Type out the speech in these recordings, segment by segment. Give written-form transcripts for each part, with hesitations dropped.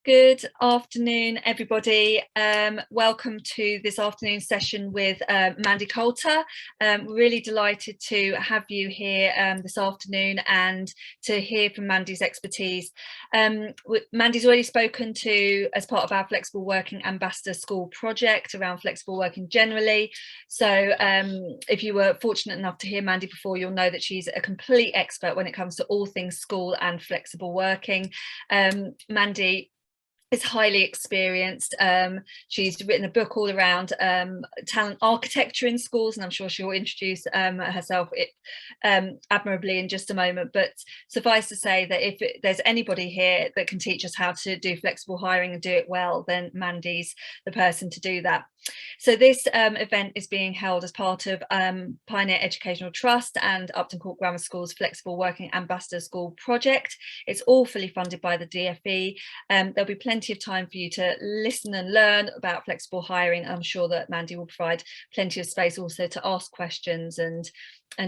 Good afternoon, everybody. Welcome to this afternoon session with Mandy Coalter. We're really delighted to have you here this afternoon and to hear from Mandy's expertise. Mandy's already spoken to as part of our Flexible Working Ambassador School project around flexible working generally. So if you were fortunate enough to hear Mandy before, you'll know that she's a complete expert when it comes to all things school and flexible working. Mandy is highly experienced. She's written a book all around talent architecture in schools, and I'm sure she'll introduce herself admirably in just a moment. But suffice to say that if there's anybody here that can teach us how to do flexible hiring and do it well, then Mandy's the person to do that. So this event is being held as part of Pioneer Educational Trust and Upton Court Grammar School's Flexible Working Ambassador School project. It's all fully funded by the DfE. There'll be plenty of time for you to listen and learn about flexible hiring. I'm sure that Mandy will provide plenty of space also to ask questions and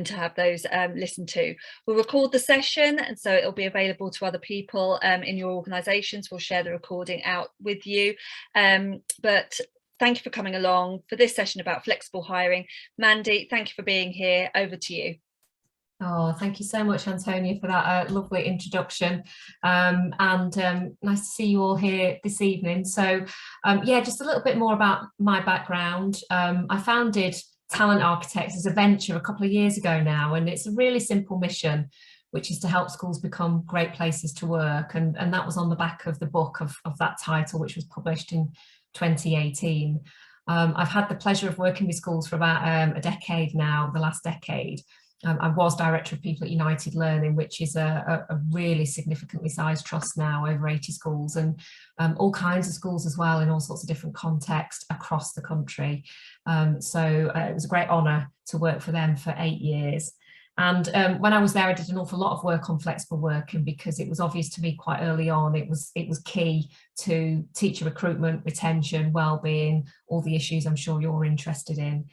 to have those listened to. We'll record the session, and so it'll be available to other people in your organisations. We'll share the recording out with you. But thank you for coming along for this session about flexible hiring. Mandy, thank you for being here. Over to you. Oh, thank you so much, Antonia, for that lovely introduction, and nice to see you all here this evening. So yeah, just a little bit more about my background. I founded Talent Architects as a venture a couple of years ago now, and it's a really simple mission, which is to help schools become great places to work, and that was on the back of the book of that title, which was published in 2018. I've had the pleasure of working with schools for about a decade now, the last decade. I was Director of People at United Learning, which is a really significantly sized trust now, over 80 schools, and all kinds of schools as well in all sorts of different contexts across the country. So it was a great honour to work for them for 8 years. And when I was there, I did an awful lot of work on flexible working because it was obvious to me quite early on it was key to teacher recruitment, retention, well-being, all the issues I'm sure you're interested in.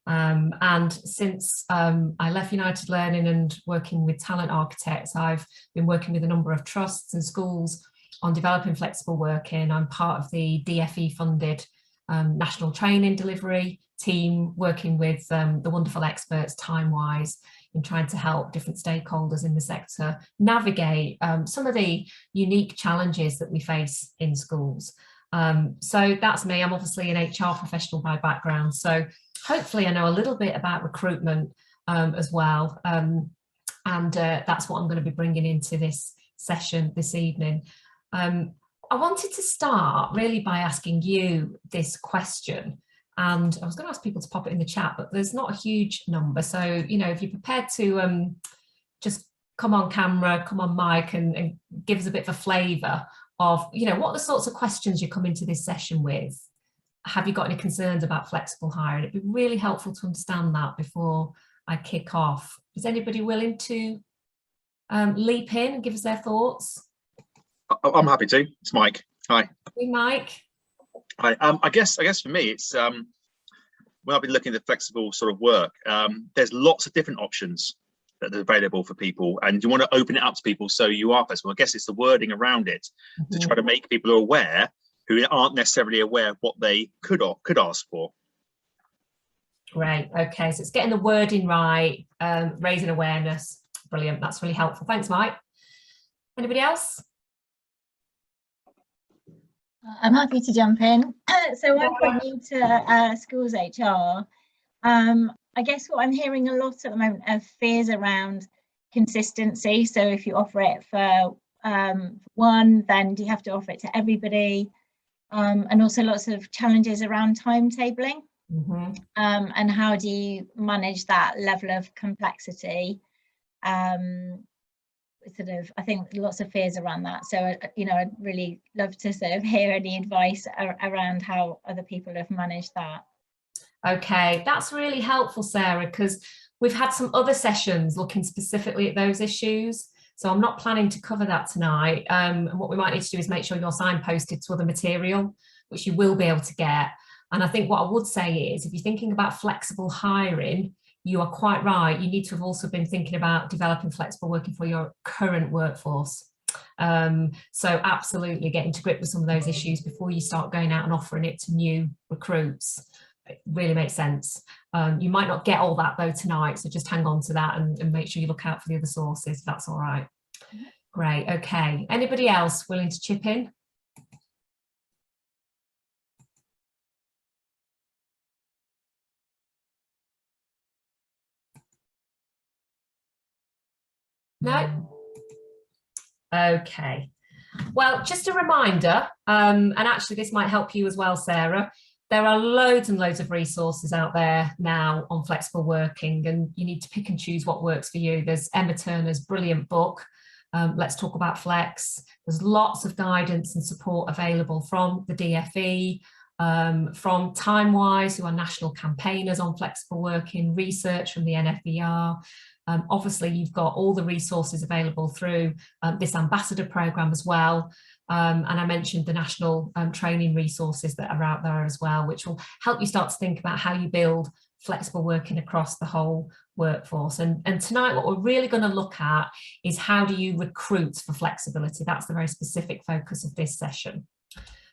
And since I left United Learning and working with Talent Architects, I've been working with a number of trusts and schools on developing flexible working. I'm part of the DfE funded national training delivery team, working with the wonderful experts Timewise in trying to help different stakeholders in the sector navigate some of the unique challenges that we face in schools. So that's me. I'm obviously an HR professional by background, so hopefully I know a little bit about recruitment as well, and that's what I'm going to be bringing into this session this evening. I wanted to start really by asking you this question, and I was going to ask people to pop it in the chat, but there's not a huge number, so you know, if you're prepared to just come on camera, come on mic, and give us a bit of a flavour of, you know, what are the sorts of questions you come into this session with. Have you got any concerns about flexible hiring? It'd be really helpful to understand that before I kick off. Is anybody willing to leap in and give us their thoughts? I'm happy to. It's Mike. Hi. Hey, Mike. Hi. I guess for me, it's when I've been looking at the flexible sort of work, there's lots of different options that are available for people, and you want to open it up to people so you are flexible. I guess it's the wording around it to try to make people aware who aren't necessarily aware of what they could ask for. Great. Okay, so it's getting the wording right, raising awareness. Brilliant. That's really helpful. Thanks, Mike. Anybody else? I'm happy to jump in. So I'm quite new to schools HR. I guess what I'm hearing a lot at the moment are fears around consistency. So if you offer it for one, then do you have to offer it to everybody? And also lots of challenges around timetabling. And how do you manage that level of complexity? Sort of, I think lots of fears around that. So, you know, I'd really love to sort of hear any advice around how other people have managed that. Okay, that's really helpful, Sarah, because we've had some other sessions looking specifically at those issues. So I'm not planning to cover that tonight. And what we might need to do is make sure you're signposted to other material, which you will be able to get. And I think what I would say is, if you're thinking about flexible hiring, you are quite right. You need to have also been thinking about developing flexible working for your current workforce. So absolutely getting to grip with some of those issues before you start going out and offering it to new recruits. It really makes sense. You might not get all that though tonight, so just hang on to that and make sure you look out for the other sources, if that's all right. Great, okay. Anybody else willing to chip in? No? Okay. Well, just a reminder, and actually this might help you as well, Sarah. There are loads and loads of resources out there now on flexible working, and you need to pick and choose what works for you. There's Emma Turner's brilliant book, Let's Talk About Flex. There's lots of guidance and support available from the DFE, from TimeWise, who are national campaigners on flexible working, research from the NFER. Obviously, you've got all the resources available through this ambassador program as well. And I mentioned the national training resources that are out there as well, which will help you start to think about how you build flexible working across the whole workforce. And tonight, what we're really going to look at is how do you recruit for flexibility? That's the very specific focus of this session.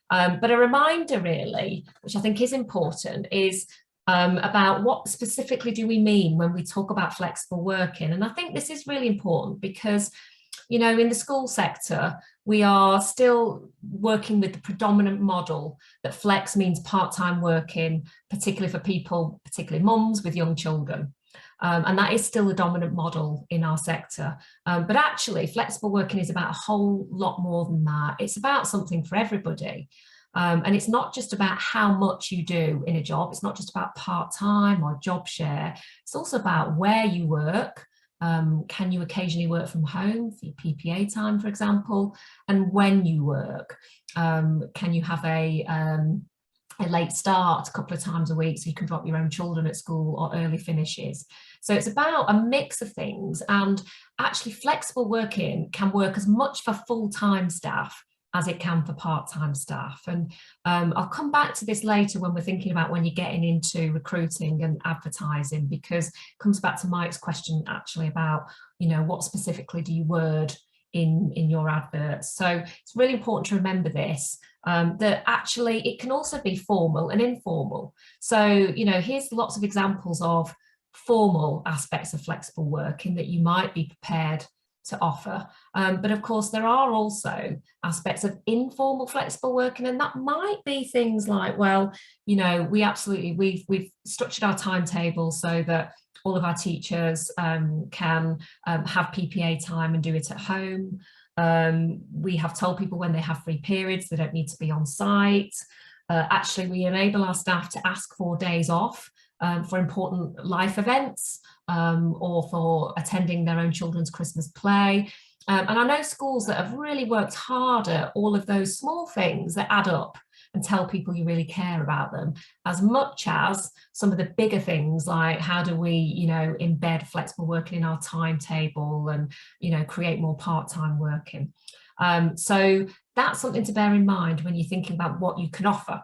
But a reminder really, which I think is important, is about what specifically do we mean when we talk about flexible working. And I think this is really important because, you know, in the school sector, we are still working with the predominant model that flex means part-time working, particularly for people, particularly mums with young children. And that is still the dominant model in our sector. But actually, flexible working is about a whole lot more than that. It's about something for everybody. And it's not just about how much you do in a job. It's not just about part-time or job share. It's also about where you work. Can you occasionally work from home for your PPA time, for example? And when you work, can you have a late start a couple of times a week so you can drop your own children at school, or early finishes? So it's about a mix of things, and actually flexible working can work as much for full-time staff as it can for part-time staff. And I'll come back to this later when we're thinking about when you're getting into recruiting and advertising, because it comes back to Mike's question actually about, you know, what specifically do you word in your adverts. So it's really important to remember this, that actually it can also be formal and informal. So, you know, here's lots of examples of formal aspects of flexible working that you might be prepared to offer. But of course, there are also aspects of informal flexible working, and that might be things like, well, you know, we've structured our timetable so that all of our teachers can have PPA time and do it at home. We have told people when they have free periods, they don't need to be on site. Actually, we enable our staff to ask for days off for important life events, or for attending their own children's Christmas play. And I know schools that have really worked hard at all of those small things that add up and tell people you really care about them, as much as some of the bigger things like how do we, you know, embed flexible working in our timetable and, you know, create more part-time working. So that's something to bear in mind when you're thinking about what you can offer.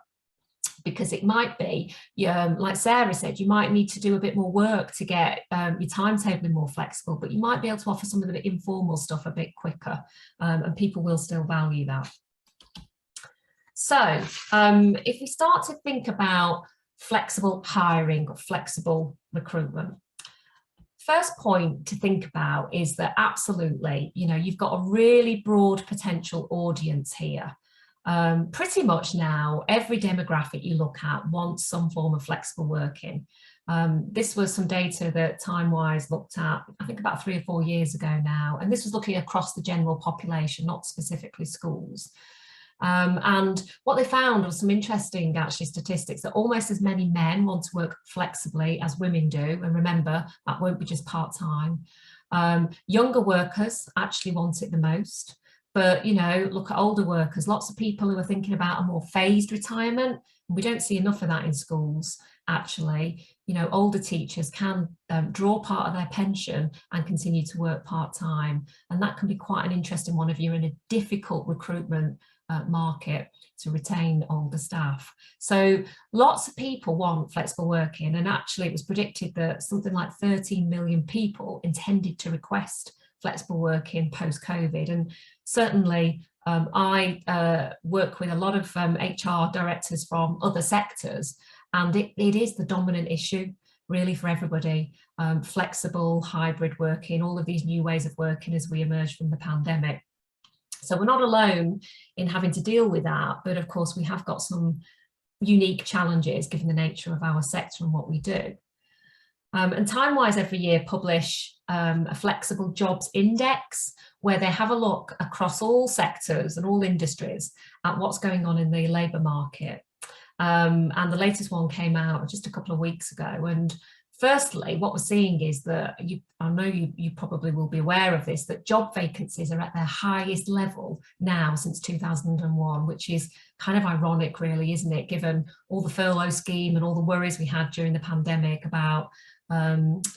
Because it might be, like Sarah said, you might need to do a bit more work to get your timetable more flexible, but you might be able to offer some of the informal stuff a bit quicker, and people will still value that. So if we start to think about flexible hiring or flexible recruitment, first point to think about is that absolutely, you know, you've got a really broad potential audience here. Pretty much now, every demographic you look at wants some form of flexible working. This was some data that TimeWise looked at, I think about 3 or 4 years ago now, and this was looking across the general population, not specifically schools. And what they found was some interesting actually statistics that almost as many men want to work flexibly as women do, and remember, that won't be just part-time. Younger workers actually want it the most. But, you know, look at older workers, lots of people who are thinking about a more phased retirement. We don't see enough of that in schools, actually. You know, older teachers can draw part of their pension and continue to work part-time. And that can be quite an interesting one if you're in a difficult recruitment market to retain older staff. So lots of people want flexible working. And actually, it was predicted that something like 13 million people intended to request flexible working post-COVID. And certainly I work with a lot of HR directors from other sectors, and it is the dominant issue really for everybody. Flexible, hybrid working, all of these new ways of working as we emerge from the pandemic. So we're not alone in having to deal with that, but of course we have got some unique challenges given the nature of our sector and what we do. And Timewise every year publish a flexible jobs index where they have a look across all sectors and all industries at what's going on in the labour market. And the latest one came out just a couple of weeks ago. And firstly, what we're seeing is that, I know you probably will be aware of this, that job vacancies are at their highest level now since 2001, which is kind of ironic really, isn't it, given all the furlough scheme and all the worries we had during the pandemic about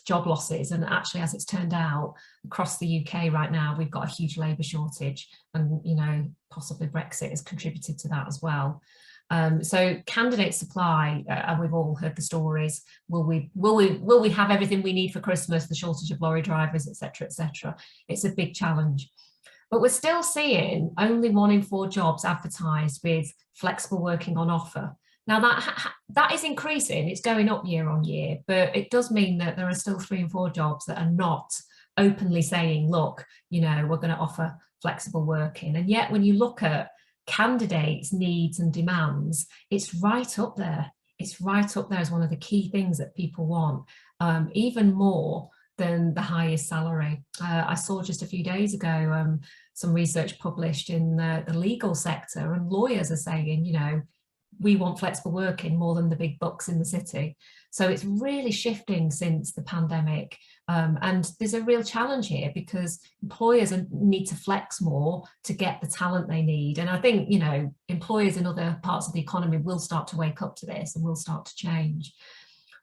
job losses. And actually, as it's turned out, across the UK right now, we've got a huge labour shortage, and possibly Brexit has contributed to that as well. So candidate supply, and we've all heard the stories. Will we have everything we need for Christmas? The shortage of lorry drivers, etc., etc. It's a big challenge, but we're still seeing only 1 in 4 jobs advertised with flexible working on offer. Now that is increasing. It's going up year on year, but it does mean that there are still 3 and 4 jobs that are not openly saying, look, we're going to offer flexible working. And yet, when you look at candidates' needs and demands, it's right up there. It's right up there as one of the key things that people want, even more than the highest salary. I saw just a few days ago some research published in the legal sector, and lawyers are saying, we want flexible working more than the big bucks in the city. So it's really shifting since the pandemic. And there's a real challenge here because employers need to flex more to get the talent they need. And I think, employers in other parts of the economy will start to wake up to this and will start to change.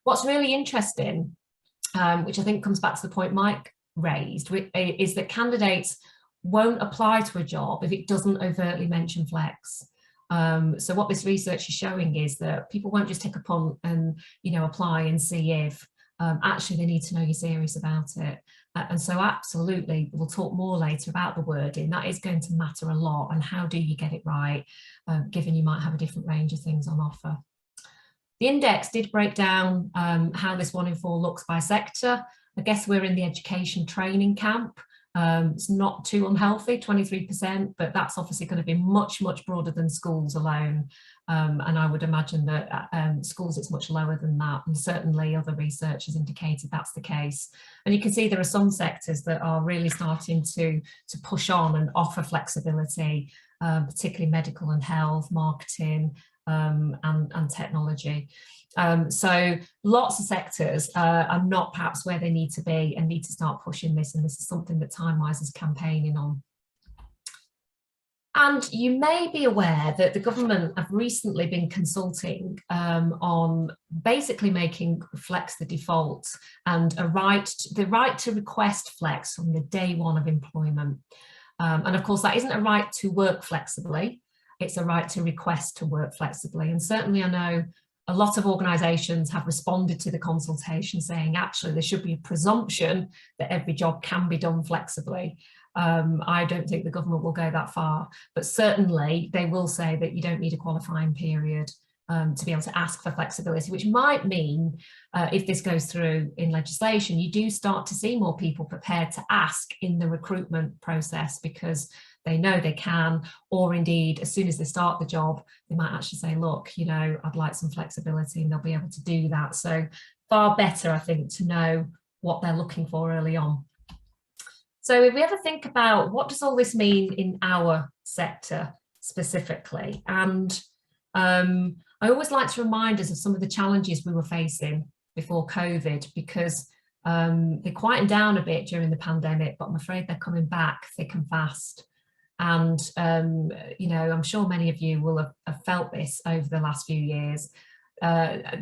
What's really interesting, which I think comes back to the point Mike raised, is that candidates won't apply to a job if it doesn't overtly mention flex. So what this research is showing is that people won't just take a punt and apply and see if actually they need to know you're serious about it. And so absolutely, we'll talk more later about the wording. That is going to matter a lot, and how do you get it right, given you might have a different range of things on offer. The index did break down how this 1 in 4 looks by sector. I guess we're in the education training camp. It's not too unhealthy, 23%, but that's obviously going to be much, much broader than schools alone. And I would imagine that schools it's much lower than that. And certainly other research has indicated that's the case. And you can see there are some sectors that are really starting to push on and offer flexibility, particularly medical and health, marketing, and technology. So lots of sectors are not perhaps where they need to be and need to start pushing this, and this is something that Timewise is campaigning on. And you may be aware that the government have recently been consulting on basically making flex the default, and the right to request flex from the day one of employment. And of course, that isn't a right to work flexibly, it's a right to request to work flexibly. And certainly I know a lot of organisations have responded to the consultation saying actually there should be a presumption that every job can be done flexibly. I don't think the government will go that far, but certainly they will say that you don't need a qualifying period to be able to ask for flexibility, which might mean if this goes through in legislation, you do start to see more people prepared to ask in the recruitment process because they know they can, or indeed as soon as they start the job they might actually say, look, I'd like some flexibility, and they'll be able to do that. So far better, I think, to know what they're looking for early on. So if we ever think about what does all this mean in our sector specifically, and I always like to remind us of some of the challenges we were facing before COVID, because they quietened down a bit during the pandemic, but I'm afraid they're coming back thick and fast. And, I'm sure many of you will have felt this over the last few years.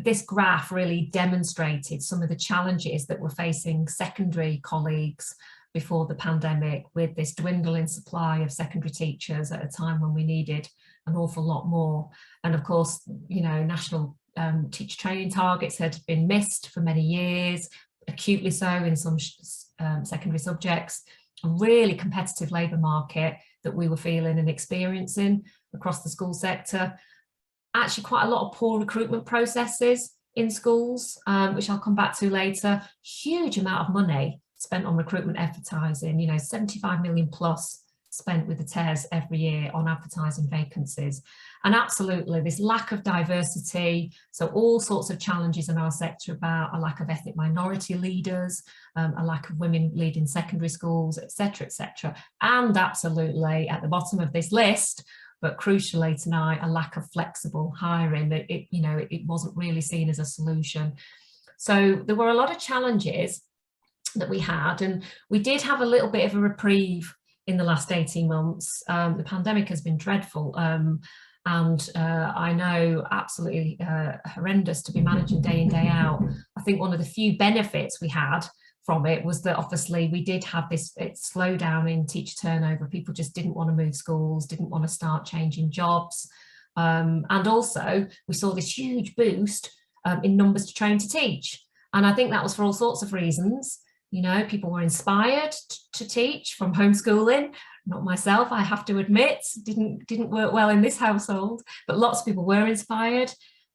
This graph really demonstrated some of the challenges that were facing secondary colleagues before the pandemic, with this dwindling supply of secondary teachers at a time when we needed an awful lot more. And of course, national teacher training targets had been missed for many years, acutely so in some secondary subjects. a really competitive labour market that we were feeling and experiencing across the school sector. Actually quite a lot of poor recruitment processes in schools, which I'll come back to later. Huge amount of money spent on recruitment advertising, you know, 75 million plus spent with the TES every year on advertising vacancies. And absolutely this lack of diversity, so all sorts of challenges in our sector about a lack of ethnic minority leaders, a lack of women leading secondary schools, etc., etc. And absolutely at the bottom of this list, but crucially tonight, a lack of flexible hiring. That it wasn't really seen as a solution. So there were a lot of challenges that we had, and we did have a little bit of a reprieve in the last 18 months. The pandemic has been dreadful, and I know absolutely horrendous to be managing day in, day out. I think one of the few benefits we had from it was that obviously we did have this slowdown in teacher turnover. People just didn't want to move schools, didn't want to start changing jobs. And also we saw this huge boost in numbers to train to teach. And I think that was for all sorts of reasons. You know, people were inspired to teach from homeschooling. Not myself, I have to admit, didn't work well in this household, but lots of people were inspired.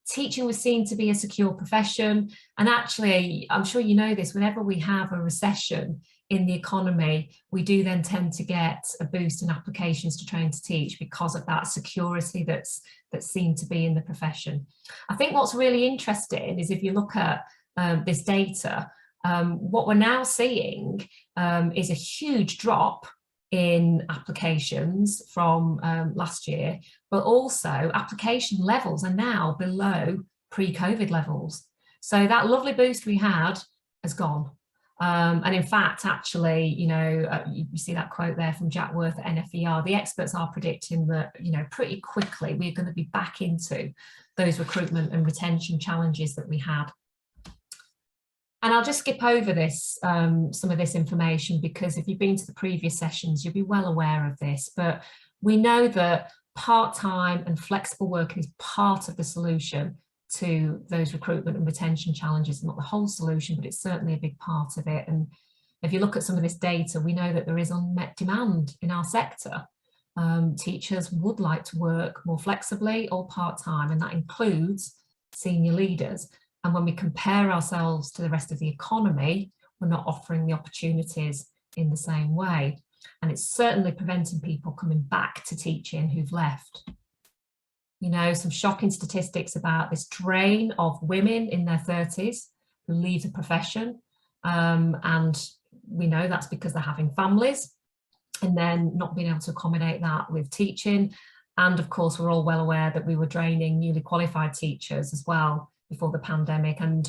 Teaching was seen to be a secure profession. And actually, I'm sure you know this, whenever we have a recession in the economy, we do then tend to get a boost in applications to train to teach because of that security that's seen to be in the profession. I think what's really interesting is if you look at this data, what we're now seeing is a huge drop in applications from last year, but also application levels are now below pre-COVID levels. So that lovely boost we had has gone. And in fact, actually, you know, you see that quote there from Jack Worth at NFER, the experts are predicting that, you know, pretty quickly we're going to be back into those recruitment and retention challenges that we had. And I'll just skip over this, some of this information, because if you've been to the previous sessions, you'll be well aware of this. But we know that part-time and flexible working is part of the solution to those recruitment and retention challenges. Not the whole solution, but it's certainly a big part of it. And if you look at some of this data, we know that there is unmet demand in our sector. Teachers would like to work more flexibly or part-time, and that includes senior leaders. And when we compare ourselves to the rest of the economy, we're not offering the opportunities in the same way. And it's certainly preventing people coming back to teaching who've left. You know, some shocking statistics about this drain of women in their 30s who leave the profession. And we know that's because they're having families and then not being able to accommodate that with teaching. And of course, we're all well aware that we were draining newly qualified teachers as well before the pandemic. And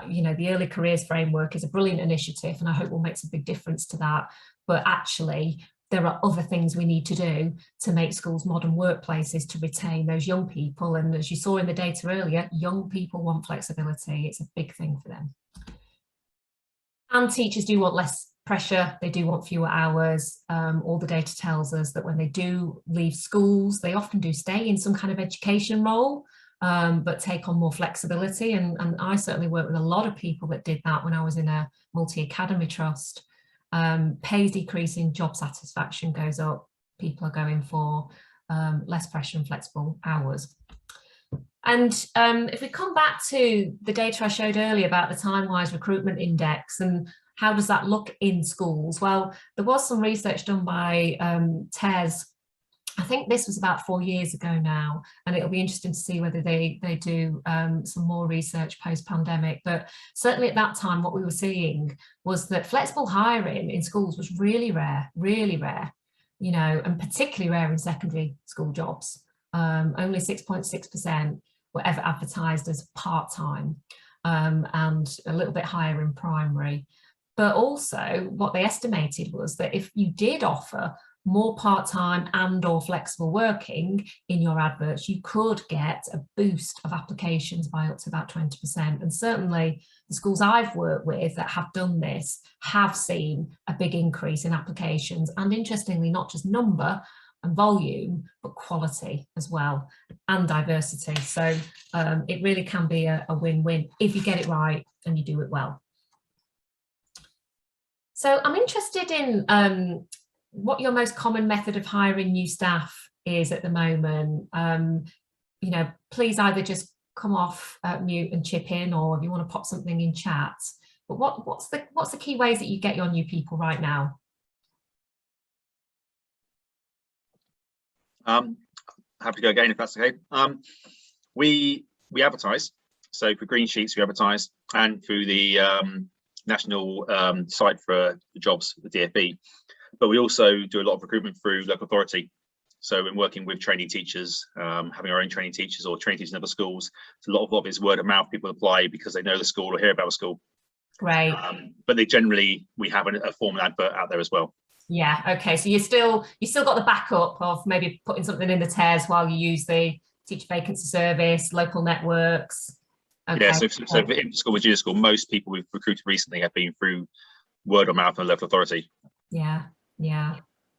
you know, the Early Careers Framework is a brilliant initiative, and I hope will make some big difference to that. But actually, there are other things we need to do to make schools modern workplaces to retain those young people. And as you saw in the data earlier, young people want flexibility. It's a big thing for them. And teachers do want less pressure. They do want fewer hours. All the data tells us that when they do leave schools, they often do stay in some kind of education role, but take on more flexibility. And I certainly worked with a lot of people that did that when I was in a multi-academy trust. Pay's decreasing, job satisfaction goes up, people are going for less pressure and flexible hours. And if we come back to the data I showed earlier about the time-wise recruitment index and how does that look in schools? Well, there was some research done by TES. I think this was about 4 years ago now, and it'll be interesting to see whether they do some more research post-pandemic. But certainly at that time, what we were seeing was that flexible hiring in schools was really rare, you know, and particularly rare in secondary school jobs. Only 6.6% were ever advertised as part-time, and a little bit higher in primary. But also what they estimated was that if you did offer more part-time and or flexible working in your adverts, you could get a boost of applications by up to about 20%. And certainly the schools I've worked with that have done this have seen a big increase in applications, and interestingly, not just number and volume, but quality as well, and diversity. So it really can be a win-win if you get it right and you do it well. So I'm interested in what your most common method of hiring new staff is at the moment. You know, please either just come off mute and chip in, or if you want to pop something in chat. But what's the key ways that you get your new people right now? Happy to go again if that's okay. We advertise. So for green sheets, we advertise, and through the national site for the jobs, the DFE. But we also do a lot of recruitment through local authority. So in working with trainee teachers, having our own trainee teachers or trainee teachers in other schools, it's a lot of it is word of mouth. People apply because they know the school or hear about the school. Right. But we have a formal advert out there as well. Yeah. Okay. So you still got the backup of maybe putting something in the TES while you use the teacher vacancy service, local networks. Okay. Yeah. So for school and junior school, most people we've recruited recently have been through word of mouth and local authority. Yeah. Yeah.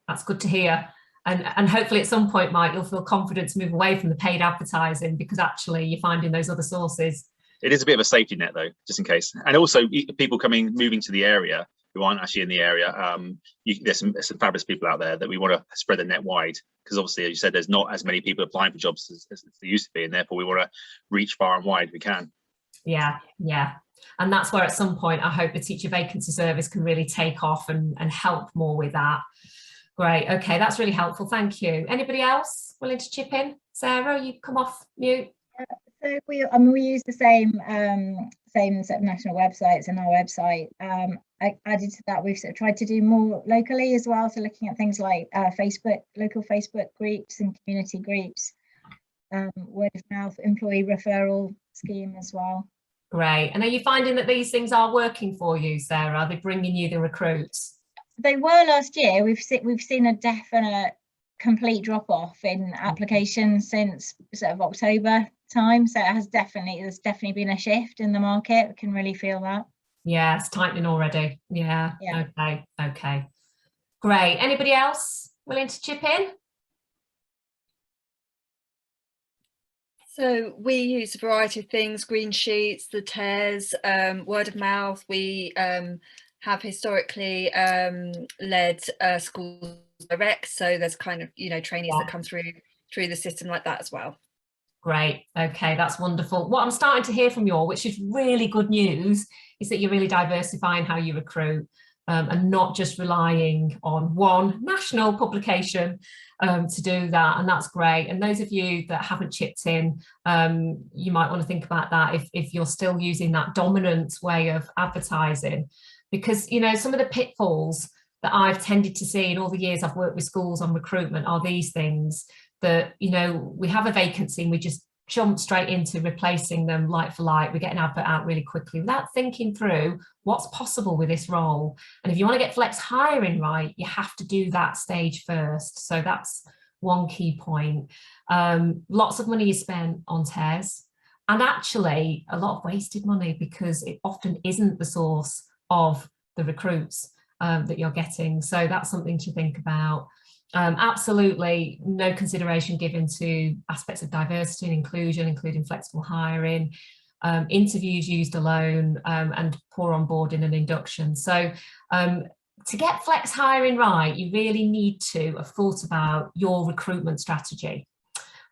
That's good to hear. And hopefully at some point, Mike, you'll feel confident to move away from the paid advertising, because actually you're finding those other sources. It is a bit of a safety net though, just in case. And also people moving to the area who aren't actually in the area. There's some fabulous people out there that we want to spread the net wide, because obviously, as you said, there's not as many people applying for jobs as there used to be, and therefore we want to reach far and wide if we can. Yeah, yeah. And that's where at some point I hope the teacher vacancy service can really take off and help more with that. Great. Okay, that's really helpful. Thank you. Anybody else willing to chip in? Sarah, you come off mute. So we use the same set of national websites and our website. I added to that, we've sort of tried to do more locally as well. So looking at things like local Facebook groups and community groups, word of mouth, employee referral scheme as well. Great. And are you finding that these things are working for you, Sarah? Are they bringing you the recruits? They were last year. We've seen a definite complete drop off in applications since sort of October time. So there's definitely been a shift in the market. We can really feel that. Yeah, it's tightening already. Yeah. Okay. Great. Anybody else willing to chip in? So we use a variety of things: green sheets, the TES, word of mouth. We have historically led schools direct, so there's kind of trainees that come through the system like that as well. Great. Okay, that's wonderful. What I'm starting to hear from you all, which is really good news, is that you're really diversifying how you recruit, and not just relying on one national publication to do that. And that's great. And those of you that haven't chipped in, you might want to think about that if you're still using that dominant way of advertising. Because, some of the pitfalls that I've tended to see in all the years I've worked with schools on recruitment are these things that, we have a vacancy and we just jump straight into replacing them like for like. We get an advert out really quickly without thinking through what's possible with this role. And if you want to get flex hiring right, you have to do that stage first. So that's one key point. Lots of money is spent on TES, and actually a lot of wasted money, because it often isn't the source of the recruits that you're getting. So that's something to think about. Absolutely no consideration given to aspects of diversity and inclusion, including flexible hiring, interviews used alone, and poor onboarding and induction. So to get flex hiring right, you really need to have thought about your recruitment strategy.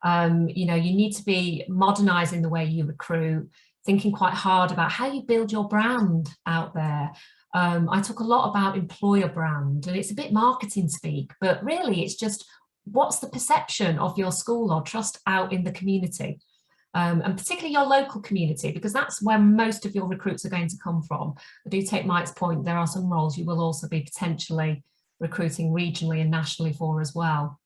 You need to be modernising the way you recruit, thinking quite hard about how you build your brand out there. I talk a lot about employer brand, and it's a bit marketing speak, but really it's just what's the perception of your school or trust out in the community, and particularly your local community, because that's where most of your recruits are going to come from. I do take Mike's point, there are some roles you will also be potentially recruiting regionally and nationally for as well.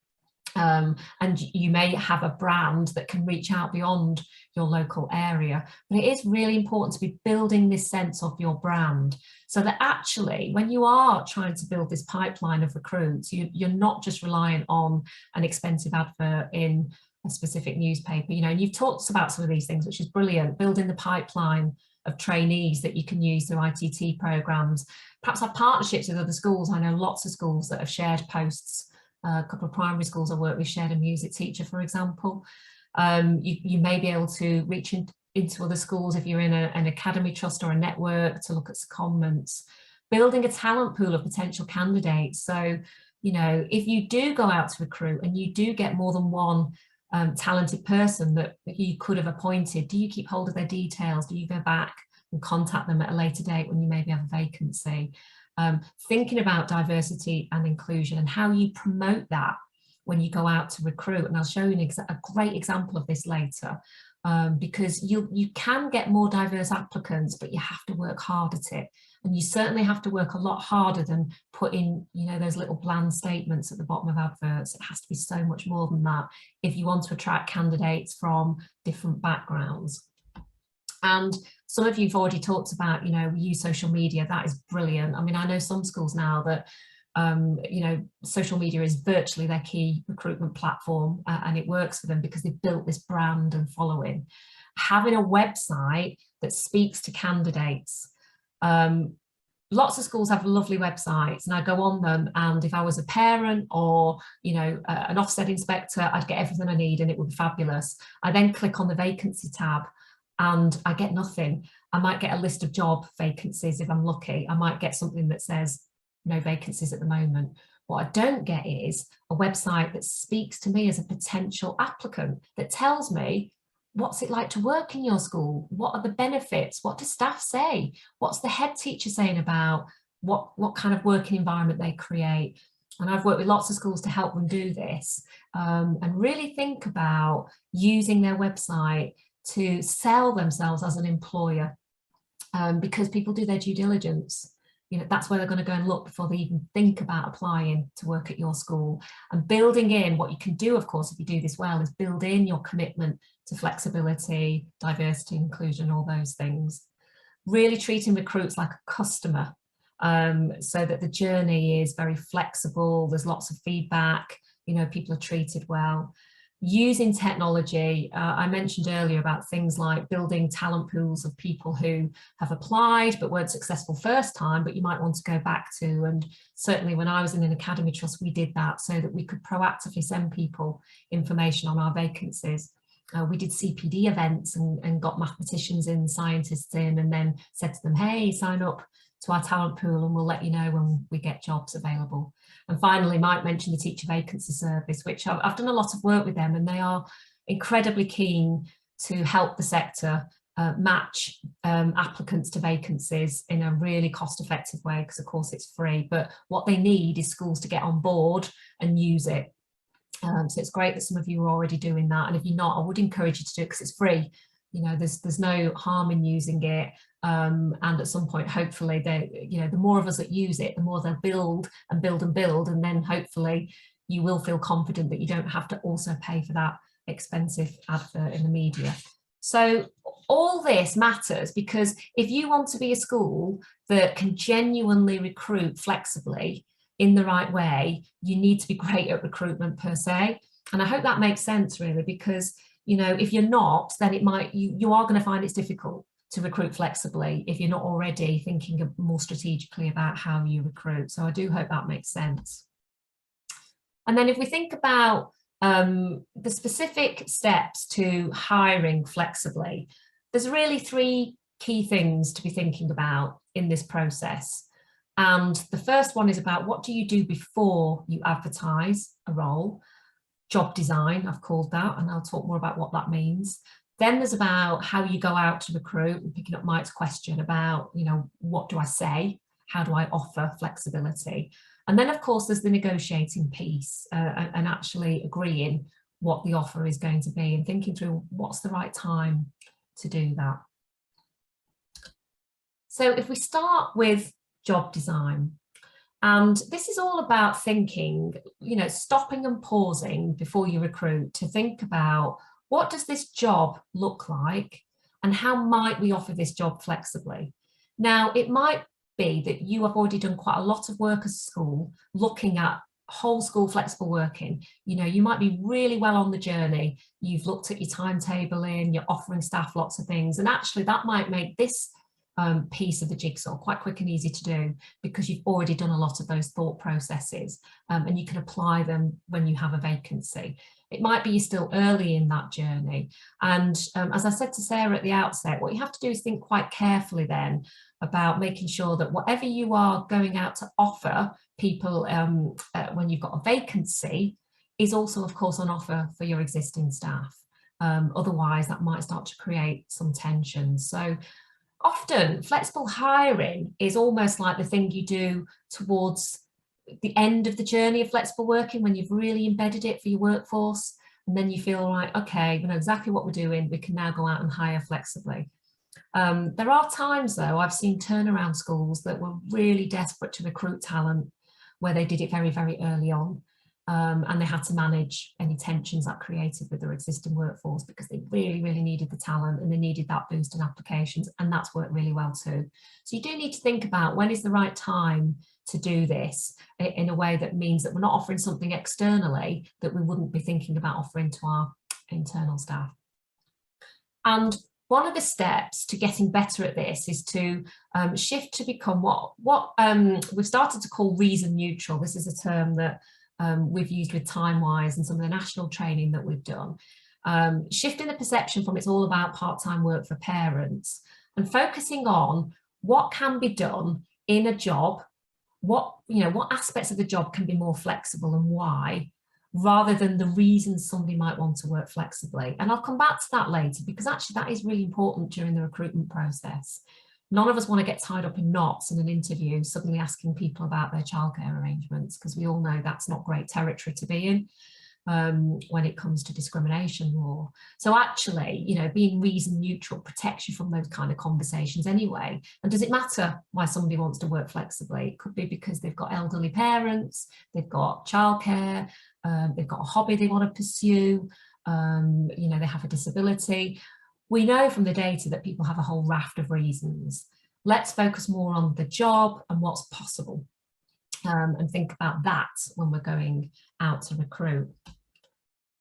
And you may have a brand that can reach out beyond your local area, but it is really important to be building this sense of your brand, so that actually when you are trying to build this pipeline of recruits, you're not just reliant on an expensive advert in a specific newspaper. And you've talked about some of these things, which is brilliant. Building the pipeline of trainees that you can use through ITT programs, perhaps have partnerships with other schools. I know lots of schools that have shared posts. A couple of primary schools I work with shared a music teacher, for example. You may be able to reach into other schools if you're in an academy trust or a network to look at secondments. building a talent pool of potential candidates. So, you know, if you do go out to recruit and you do get more than one talented person that you could have appointed, do you keep hold of their details? Do you go back and contact them at a later date when you maybe have a vacancy? Thinking about diversity and inclusion and how you promote that when you go out to recruit. And I'll show you a great example of this later, because you can get more diverse applicants, but you have to work hard at it. And you certainly have to work a lot harder than putting, you know, those little bland statements at the bottom of adverts. It has to be so much more than that if you want to attract candidates from different backgrounds. And some of you've already talked about, you know, we use social media. That is brilliant. I mean, I know some schools now that, you know, social media is virtually their key recruitment platform, and it works for them because they've built this brand and following. Having a website that speaks to candidates. Lots of schools have lovely websites, and I go on them, and if I was a parent or, you know, an Ofsted inspector, I'd get everything I need and it would be fabulous. I then click on the vacancy tab and I get nothing. I might get a list of job vacancies if I'm lucky. I might get something that says no vacancies at the moment. What I don't get is a website that speaks to me as a potential applicant, that tells me, what's it like to work in your school? What are the benefits? What do staff say? What's the head teacher saying about what kind of working environment they create? And I've worked with lots of schools to help them do this, and really think about using their website to sell themselves as an employer, because people do their due diligence. You know, that's where they're going to go and look before they even think about applying to work at your school. And building in what you can do, of course, if you do this well, is build in your commitment to flexibility, diversity, inclusion, all those things. Really treating recruits like a customer, so that the journey is very flexible. There's lots of feedback, you know, people are treated well. Using technology, I mentioned earlier about things like building talent pools of people who have applied but weren't successful first time, but you might want to go back to. And certainly when I was in an academy trust, we did that so that we could proactively send people information on our vacancies. We did CPD events and got mathematicians in, scientists in, and then said to them, hey, sign up to our talent pool and we'll let you know when we get jobs available. And finally, Mike mentioned the teacher vacancy service, which I've done a lot of work with them, and they are incredibly keen to help the sector match applicants to vacancies in a really cost-effective way, because of course it's free, but what they need is schools to get on board and use it. So it's great that some of you are already doing that, and if you're not, I would encourage you to do it because it's free. You know, there's no harm in using it, and at some point, hopefully, the more of us that use it, the more they'll build and build and build, and then hopefully you will feel confident that you don't have to also pay for that expensive advert in the media. So all this matters because if you want to be a school that can genuinely recruit flexibly in the right way, you need to be great at recruitment per se. And I hope that makes sense really, because, you know, if you're not, then it might, you are going to find it's difficult to recruit flexibly if you're not already thinking more strategically about how you recruit. So I do hope that makes sense. And then if we think about the specific steps to hiring flexibly, there's really three key things to be thinking about in this process. And the first one is about what do you do before you advertise a role? Job design, I've called that, and I'll talk more about what that means. Then there's about how you go out to recruit, and picking up Mike's question about, you know, what do I say? How do I offer flexibility? And then, of course, there's the negotiating piece and actually agreeing what the offer is going to be and thinking through what's the right time to do that. So if we start with job design, and this is all about thinking, you know, stopping and pausing before you recruit to think about what does this job look like and how might we offer this job flexibly? Now, it might be that you have already done quite a lot of work as a school looking at whole school flexible working. You know, you might be really well on the journey. You've looked at your timetabling, you're offering staff lots of things, and actually that might make this piece of the jigsaw, quite quick and easy to do, because you've already done a lot of those thought processes, and you can apply them when you have a vacancy. It might be you're still early in that journey, and as I said to Sarah at the outset, what you have to do is think quite carefully then about making sure that whatever you are going out to offer people when you've got a vacancy is also, of course, on offer for your existing staff. Otherwise, that might start to create some tension. So often flexible hiring is almost like the thing you do towards the end of the journey of flexible working, when you've really embedded it for your workforce, and then you feel like, okay, we know exactly what we're doing, we can now go out and hire flexibly. There are times though, I've seen turnaround schools that were really desperate to recruit talent, where they did it very, very early on. And they had to manage any tensions that created with their existing workforce, because they really, really needed the talent and they needed that boost in applications, and that's worked really well too. So you do need to think about when is the right time to do this in a way that means that we're not offering something externally that we wouldn't be thinking about offering to our internal staff. And one of the steps to getting better at this is to shift to become what we've started to call reason neutral. This is a term that we've used with TimeWise and some of the national training that we've done. Shifting the perception from it's all about part-time work for parents, and focusing on what can be done in a job, what aspects of the job can be more flexible and why, rather than the reasons somebody might want to work flexibly. And I'll come back to that later, because actually that is really important during the recruitment process. None of us want to get tied up in knots in an interview, suddenly asking people about their childcare arrangements, because we all know that's not great territory to be in when it comes to discrimination law. So actually, being reason neutral protects you from those kind of conversations anyway. And does it matter why somebody wants to work flexibly? It could be because they've got elderly parents, they've got childcare, they've got a hobby they want to pursue, they have a disability. We know from the data that people have a whole raft of reasons. Let's focus more on the job and what's possible, and think about that when we're going out to recruit.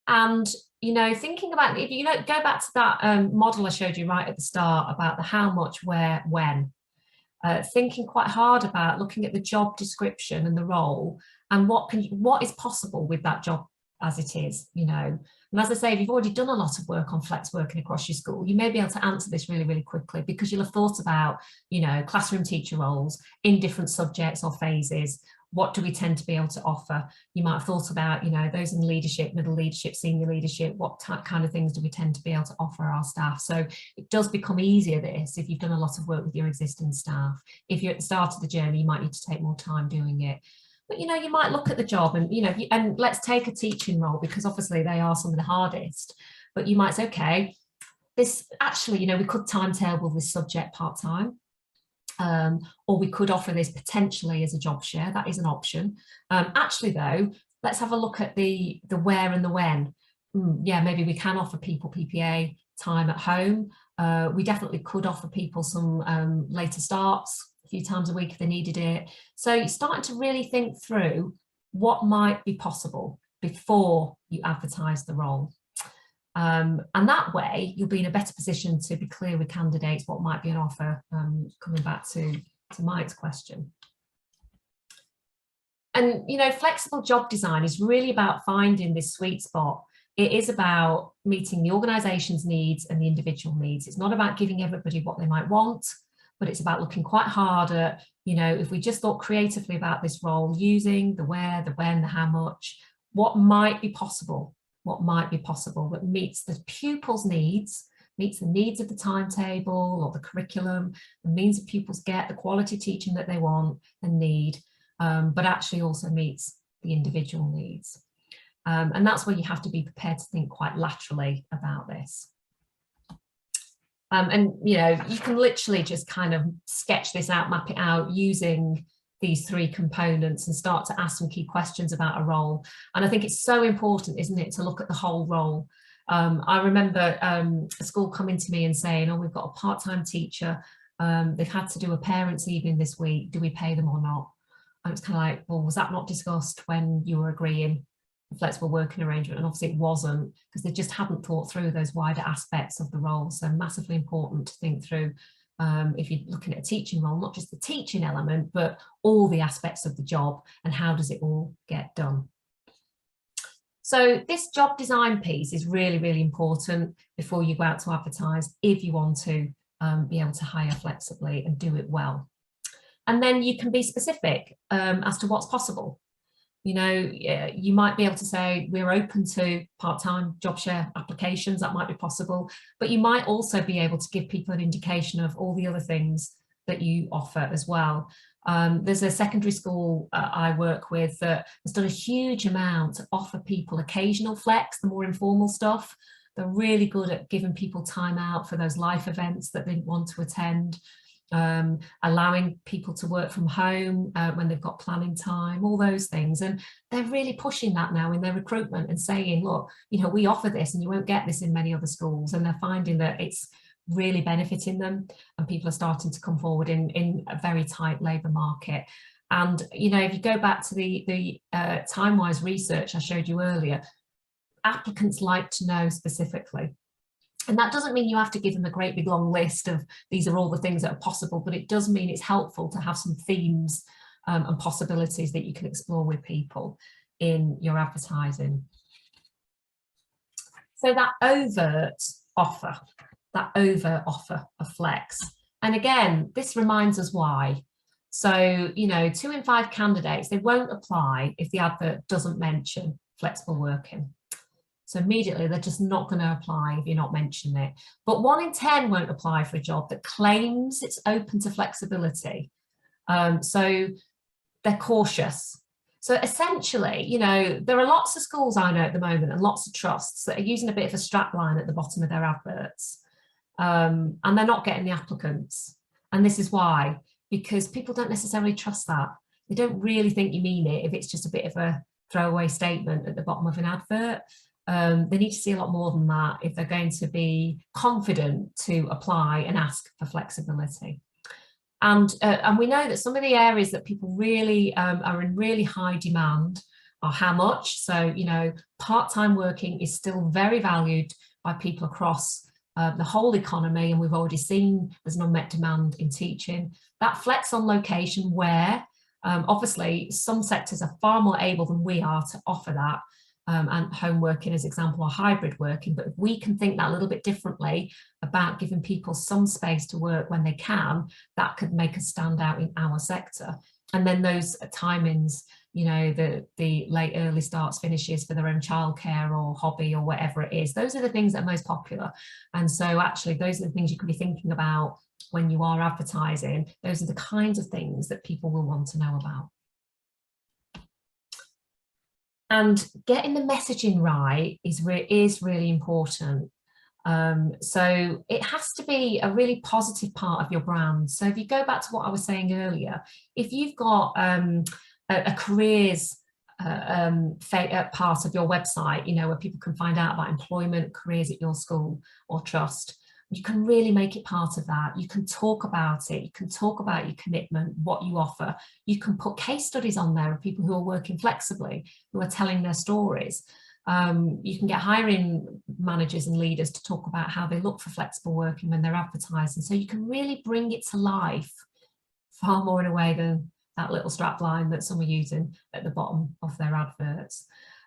And, thinking about, if you go back to that model I showed you right at the start about the how much, where, when, thinking quite hard about looking at the job description and the role, and what is possible with that job as it is, And as I say, if you've already done a lot of work on flex working across your school, you may be able to answer this really, really quickly, because you'll have thought about, classroom teacher roles in different subjects or phases. What do we tend to be able to offer? You might have thought about, those in leadership, middle leadership, senior leadership, what kind of things do we tend to be able to offer our staff? So it does become easier, this, if you've done a lot of work with your existing staff. If you're at the start of the journey, you might need to take more time doing it. But, you might look at the job and, and let's take a teaching role, because obviously they are some of the hardest. But you might say, okay, this actually, we could timetable this subject part-time. Or we could offer this potentially as a job share. That is an option. Actually, though, let's have a look at the where and the when. Yeah, maybe we can offer people PPA time at home. We definitely could offer people some later starts a few times a week if they needed it. So you're starting to really think through what might be possible before you advertise the role. And that way you'll be in a better position to be clear with candidates what might be an offer, coming back to Mike's question. And flexible job design is really about finding this sweet spot. It is about meeting the organisation's needs and the individual needs. It's not about giving everybody what they might want, but it's about looking quite hard at, if we just thought creatively about this role, using the where, the when, the how much, what might be possible that meets the pupils' needs, meets the needs of the timetable or the curriculum, and means that pupils get the quality teaching that they want and need, but actually also meets the individual needs. And that's where you have to be prepared to think quite laterally about this. And you can literally just kind of sketch this out, map it out using these three components and start to ask some key questions about a role. And I think it's so important, isn't it, to look at the whole role. I remember a school coming to me and saying, oh, we've got a part-time teacher, they've had to do a parents' evening this week, do we pay them or not? And it's kind of like, well, was that not discussed when you were agreeing the flexible working arrangement? And obviously it wasn't, because they just hadn't thought through those wider aspects of the role. So massively important to think through if you're looking at a teaching role, not just the teaching element, but all the aspects of the job and how does it all get done. So this job design piece is really, really important before you go out to advertise if you want to be able to hire flexibly and do it well. And then you can be specific as to what's possible. You know, you might be able to say we're open to part-time job share applications, that might be possible, but you might also be able to give people an indication of all the other things that you offer as well. There's a secondary school I work with that has done a huge amount to offer people occasional flex, the more informal stuff. They're really good at giving people time out for those life events that they want to attend. Allowing people to work from home when they've got planning time, all those things. And they're really pushing that now in their recruitment and saying, look, you know, we offer this and you won't get this in many other schools. And they're finding that it's really benefiting them and people are starting to come forward in a very tight labour market. And, you know, if you go back to the time-wise research I showed you earlier, applicants like to know specifically. And that doesn't mean you have to give them a great big long list of these are all the things that are possible, but it does mean it's helpful to have some themes and possibilities that you can explore with people in your advertising. So that overt offer of flex. And again, this reminds us why. So, you know, 2 in 5 candidates, they won't apply if the advert doesn't mention flexible working. So immediately they're just not going to apply if you're not mentioning it. But 1 in 10 won't apply for a job that claims it's open to flexibility. So they're cautious. So essentially, you know, there are lots of schools I know at the moment and lots of trusts that are using a bit of a strap line at the bottom of their adverts. And they're not getting the applicants. And this is why, because people don't necessarily trust that. They don't really think you mean it if it's just a bit of a throwaway statement at the bottom of an advert. They need to see a lot more than that if they're going to be confident to apply and ask for flexibility. And we know that some of the areas that people really are in really high demand are how much. So, you know, part-time working is still very valued by people across the whole economy, and we've already seen there's an unmet demand in teaching. That flex on location where obviously some sectors are far more able than we are to offer that. And home working as example, or hybrid working, but if we can think that a little bit differently about giving people some space to work when they can, that could make us stand out in our sector. And then those timings, you know, the late early starts finishes for their own childcare or hobby or whatever it is, those are the things that are most popular. And so actually those are the things you could be thinking about when you are advertising. Those are the kinds of things that people will want to know about. And getting the messaging right is really important. So it has to be a really positive part of your brand. So if you go back to what I was saying earlier, if you've got a careers part of your website, you know, where people can find out about employment, careers at your school or trust, you can really make it part of that. You can talk about it. You can talk about your commitment, what you offer. You can put case studies on there of people who are working flexibly, who are telling their stories. You can get hiring managers and leaders to talk about how they look for flexible working when they're advertising. So you can really bring it to life far more in a way than that little strap line that some are using at the bottom of their adverts.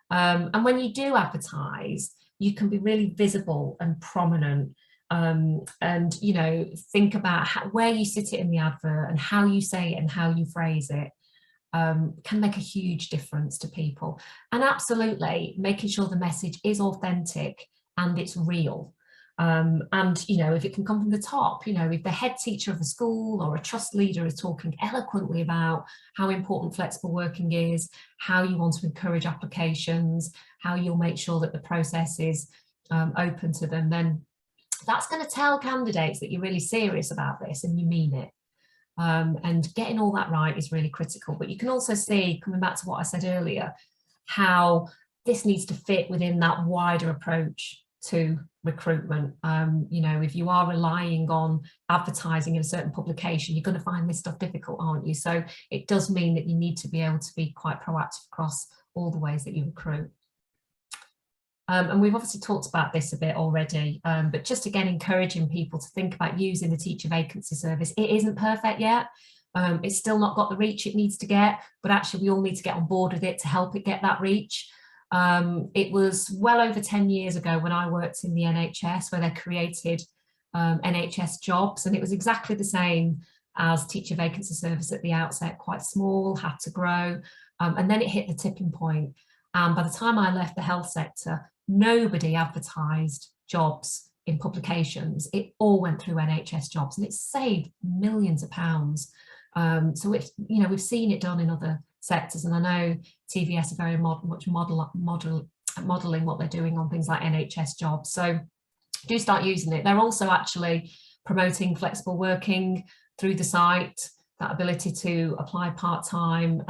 And when you do advertise, you can be really visible and prominent. And, you know, think about where you sit it in the advert and how you say it and how you phrase it can make a huge difference to people. And absolutely making sure the message is authentic and it's real. And, you know, if it can come from the top, you know, if the head teacher of a school or a trust leader is talking eloquently about how important flexible working is, how you want to encourage applications, how you'll make sure that the process is open to them, then that's going to tell candidates that you're really serious about this and you mean it. And getting all that right is really critical. But you can also see, coming back to what I said earlier, how this needs to fit within that wider approach to recruitment. You know, if you are relying on advertising in a certain publication, you're going to find this stuff difficult, aren't you? So it does mean that you need to be able to be quite proactive across all the ways that you recruit. And we've obviously talked about this a bit already, but just again, encouraging people to think about using the teacher vacancy service. It isn't perfect yet. It's still not got the reach it needs to get, but actually we all need to get on board with it to help it get that reach. It was well over 10 years ago when I worked in the NHS, where they created NHS jobs, and it was exactly the same as teacher vacancy service at the outset, quite small, had to grow, and then it hit the tipping point. And by the time I left the health sector, nobody advertised jobs in publications. It all went through NHS jobs, and it saved millions of pounds. So it's, you know, we've seen it done in other sectors, and I know TVS are very much modelling what they're doing on things like NHS jobs. So do start using it. They're also actually promoting flexible working through the site, that ability to apply part-time.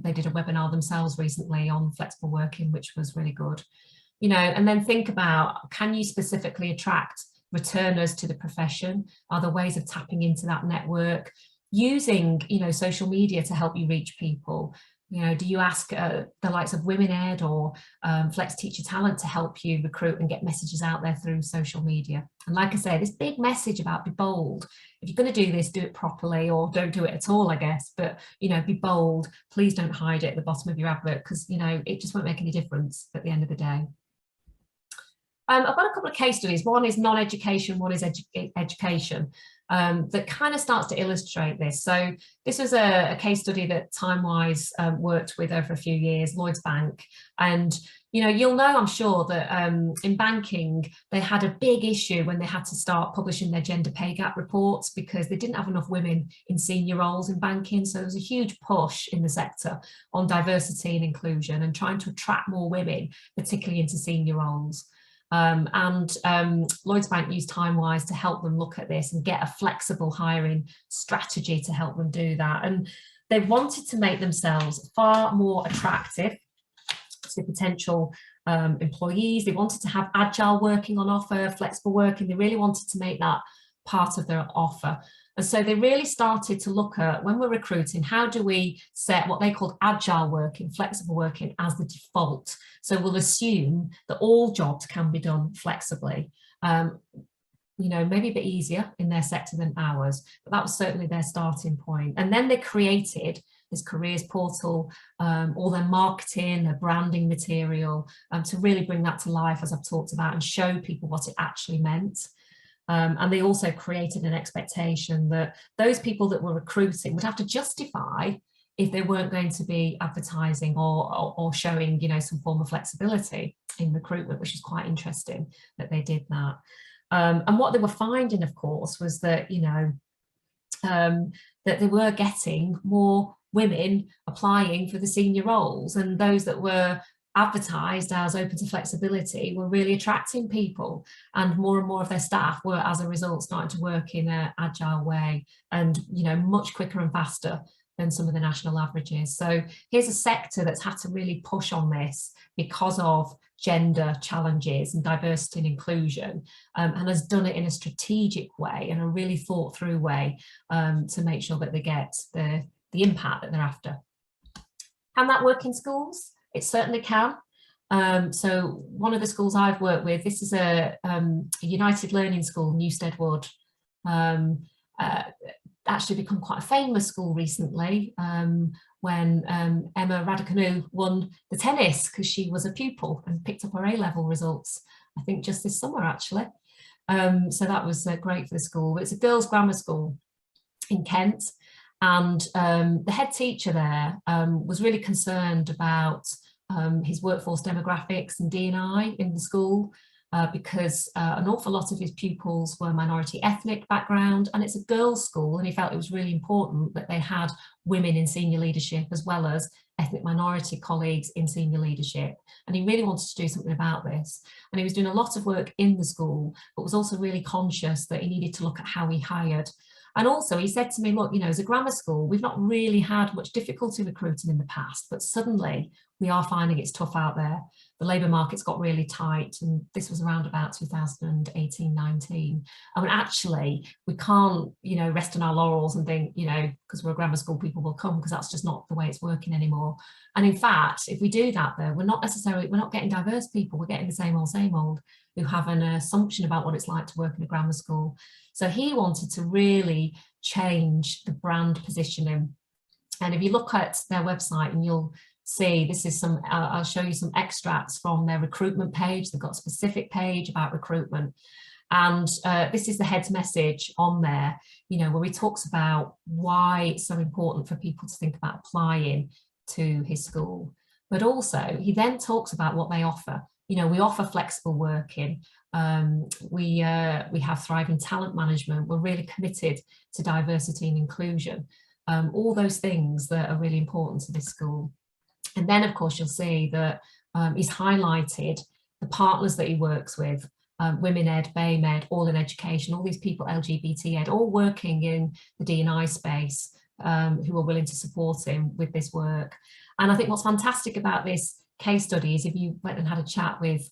They did a webinar themselves recently on flexible working, which was really good. You know, and then think about, can you specifically attract returners to the profession? Are there ways of tapping into that network? Using, you know, social media to help you reach people. You know, do you ask the likes of Women Ed or Flex Teacher Talent to help you recruit and get messages out there through social media? And like I say, this big message about be bold. If you're going to do this, do it properly, or don't do it at all, I guess. But, you know, be bold. Please don't hide it at the bottom of your advert, because, you know, it just won't make any difference at the end of the day. I've got a couple of case studies. One is non-education, one is education. That kind of starts to illustrate this. So this was a case study that TimeWise worked with over a few years, Lloyds Bank. And, you know, you'll know, I'm sure, that in banking, they had a big issue when they had to start publishing their gender pay gap reports, because they didn't have enough women in senior roles in banking. So there was a huge push in the sector on diversity and inclusion and trying to attract more women, particularly into senior roles. Lloyds Bank used TimeWise to help them look at this and get a flexible hiring strategy to help them do that. And they wanted to make themselves far more attractive to potential employees. They wanted to have agile working on offer, flexible working. They really wanted to make that part of their offer. And so they really started to look at, when we're recruiting, how do we set what they called agile working, flexible working as the default? So we'll assume that all jobs can be done flexibly. You know, maybe a bit easier in their sector than ours, but that was certainly their starting point. And then they created this careers portal, all their marketing, their branding material, to really bring that to life, as I've talked about, and show people what it actually meant. And they also created an expectation that those people that were recruiting would have to justify if they weren't going to be advertising or showing, you know, some form of flexibility in recruitment, which is quite interesting that they did that. And what they were finding, of course, was that, you know, that they were getting more women applying for the senior roles, and those that were advertised as open to flexibility were really attracting people, and more of their staff were, as a result, starting to work in an agile way, and, you know, much quicker and faster than some of the national averages. So here's a sector that's had to really push on this because of gender challenges and diversity and inclusion, and has done it in a strategic way and a really thought through way, to make sure that they get the impact that they're after. Can that work in schools? It certainly can. So one of the schools I've worked with, this is a United Learning School, Newstead Wood, actually become quite a famous school recently, when Emma Raducanu won the tennis because she was a pupil and picked up her A-level results, I think just this summer actually. So that was great for the school. It's a girls' grammar school in Kent. And the head teacher there was really concerned about his workforce demographics and D&I in the school, because an awful lot of his pupils were minority ethnic background, and it's a girls' school, and he felt it was really important that they had women in senior leadership as well as ethnic minority colleagues in senior leadership. And he really wanted to do something about this. And he was doing a lot of work in the school, but was also really conscious that he needed to look at how he hired. And also he said to me, look, you know, as a grammar school, we've not really had much difficulty recruiting in the past, but suddenly we are finding it's tough out there. The labour market's got really tight, and this was around about 2018-19. I mean, actually, we can't, you know, rest on our laurels and think, you know, because we're a grammar school, people will come, because that's just not the way it's working anymore. And in fact, if we do that, though, we're not getting diverse people. We're getting the same old who have an assumption about what it's like to work in a grammar school. So he wanted to really change the brand positioning. And if you look at their website, and you'll see, this is some, I'll show you some extracts from their recruitment page. They've got a specific page about recruitment. And this is the head's message on there, you know, where he talks about why it's so important for people to think about applying to his school. But also, he then talks about what they offer. You know, we offer flexible working. We have thriving talent management. We're really committed to diversity and inclusion. All those things that are really important to this school. And then, of course, you'll see that he's highlighted the partners that he works with, Women Ed, BAME Ed, All in Education, all these people, LGBT Ed, all working in the D&I space, who are willing to support him with this work. And I think what's fantastic about this case study is if you went and had a chat with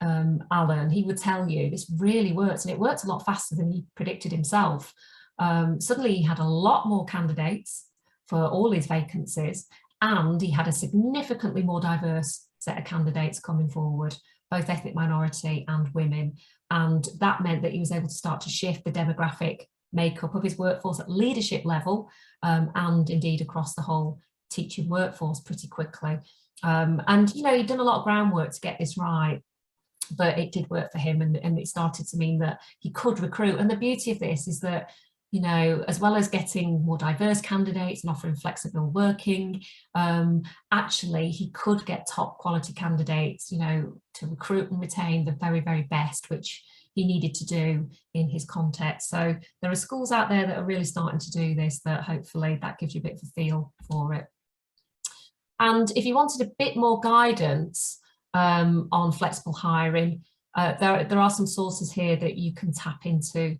Alan, he would tell you this really works, and it worked a lot faster than he predicted himself. Suddenly he had a lot more candidates for all his vacancies, and he had a significantly more diverse set of candidates coming forward, both ethnic minority and women. And that meant that he was able to start to shift the demographic makeup of his workforce at leadership level, and indeed across the whole teaching workforce pretty quickly. And, you know, he'd done a lot of groundwork to get this right, but it did work for him, and it started to mean that he could recruit. And the beauty of this is that, you know, as well as getting more diverse candidates and offering flexible working, actually he could get top quality candidates, you know, to recruit and retain the very, very best, which he needed to do in his context. So there are schools out there that are really starting to do this, that hopefully that gives you a bit of a feel for it. And if you wanted a bit more guidance on flexible hiring, there are some sources here that you can tap into.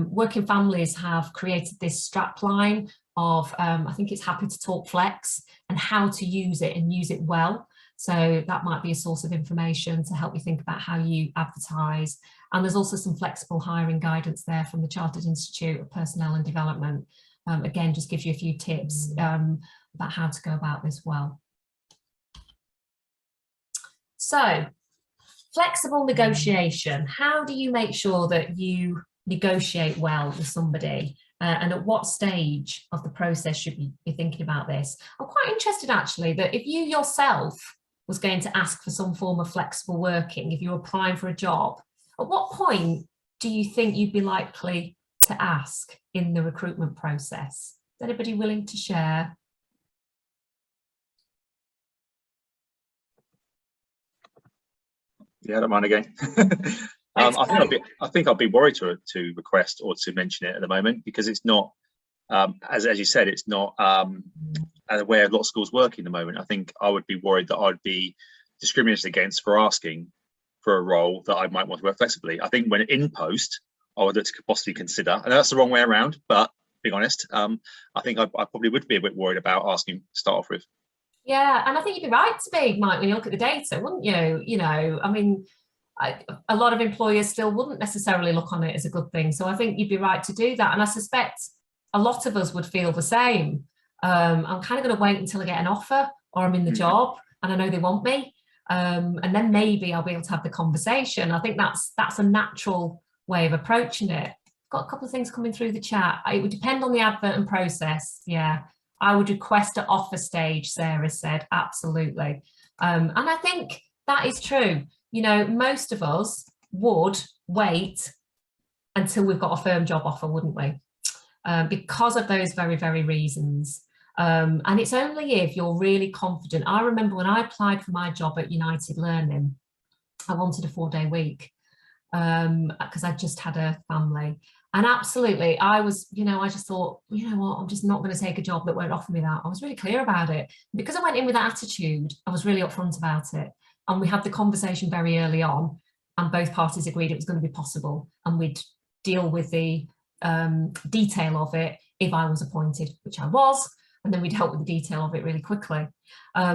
Working Families have created this strapline of, I think it's Happy to Talk Flex, and how to use it and use it well. So that might be a source of information to help you think about how you advertise. And there's also some flexible hiring guidance there from the Chartered Institute of Personnel and Development. Again, just gives you a few tips about how to go about this well. So, flexible negotiation. How do you make sure that you negotiate well with somebody, and at what stage of the process should you be thinking about this? I'm quite interested actually that if you yourself was going to ask for some form of flexible working, if you're applying for a job, at what point do you think you'd be likely to ask in the recruitment process? Is anybody willing to share? Yeah, I don't mind again. I think I'd be worried to request or to mention it at the moment, because it's not, as you said, it's not the way a lot of schools work in the moment. I think I would be worried that I'd be discriminated against for asking for a role that I might want to work flexibly. I think when in post, I would possibly consider, and that's the wrong way around, but being honest, I think I probably would be a bit worried about asking to start off with. Yeah, and I think you'd be right to be, Mike, when you look at the data, wouldn't you? You know, I mean, a lot of employers still wouldn't necessarily look on it as a good thing. So I think you'd be right to do that. And I suspect a lot of us would feel the same. I'm kind of going to wait until I get an offer or I'm in the job and I know they want me. And then maybe I'll be able to have the conversation. I think that's a natural way of approaching it. Got a couple of things coming through the chat. It would depend on the advert and process. Yeah, I would request at offer stage, Sarah said, absolutely. And I think that is true. You know, most of us would wait until we've got a firm job offer, wouldn't we? Because of those very, very reasons. And it's only if you're really confident. I remember when I applied for my job at United Learning, I wanted a 4-day week because I just had a family. And absolutely, I was, you know, I just thought, you know what, I'm just not going to take a job that won't offer me that. I was really clear about it. Because I went in with that attitude, I was really upfront about it. And we had the conversation very early on, and both parties agreed it was going to be possible. And we'd deal with the detail of it if I was appointed, which I was. and then we dealt with the detail of it really quickly.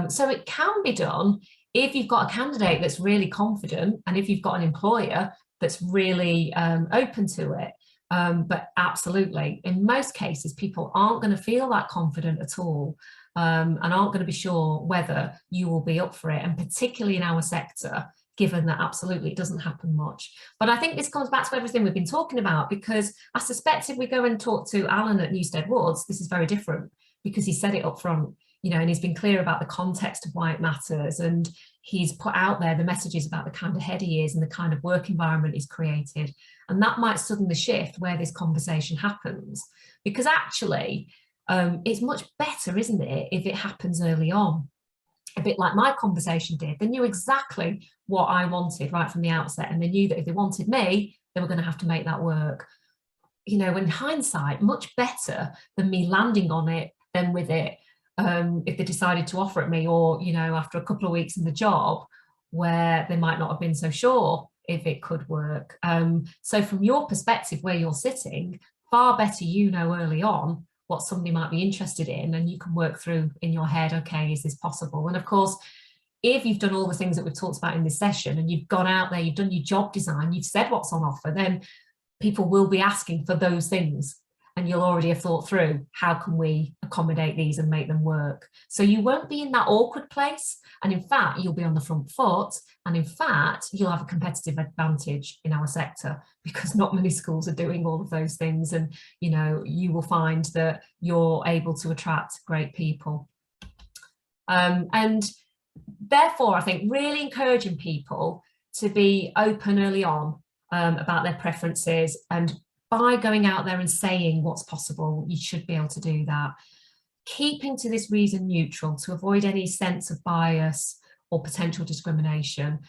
So it can be done if you've got a candidate that's really confident, and if you've got an employer that's really open to it. But absolutely, in most cases, people aren't going to feel that confident at all, and aren't going to be sure whether you will be up for it, and particularly in our sector, given that absolutely it doesn't happen much. But I think this comes back to everything we've been talking about, because I suspect if we go and talk to Alan at Newstead Woods, this is very different, because he said it up front, you know, and he's been clear about the context of why it matters, and he's put out there the messages about the kind of head he is and the kind of work environment he's created. And that might suddenly shift where this conversation happens, because actually it's much better, isn't it, if it happens early on, a bit like my conversation did. They knew exactly what I wanted right from the outset, and they knew that if they wanted me, they were going to have to make that work. You know, in hindsight, much better than me landing on it than with it. If they decided to offer it me, or, you know, after a couple of weeks in the job where they might not have been so sure if it could work. So from your perspective, where you're sitting, far better you know early on what somebody might be interested in, and you can work through in your head, okay, is this possible? And of course, if you've done all the things that we've talked about in this session, and you've gone out there, you've done your job design, you've said what's on offer, then people will be asking for those things. And you'll already have thought through, how can we accommodate these and make them work? So you won't be in that awkward place. And in fact, you'll be on the front foot. And in fact, you'll have a competitive advantage in our sector, because not many schools are doing all of those things. And, you know, you will find that you're able to attract great people. And therefore, I think really encouraging people to be open early on about their preferences, and by going out there and saying what's possible, you should be able to do that. Keeping to this reason neutral to avoid any sense of bias or potential discrimination.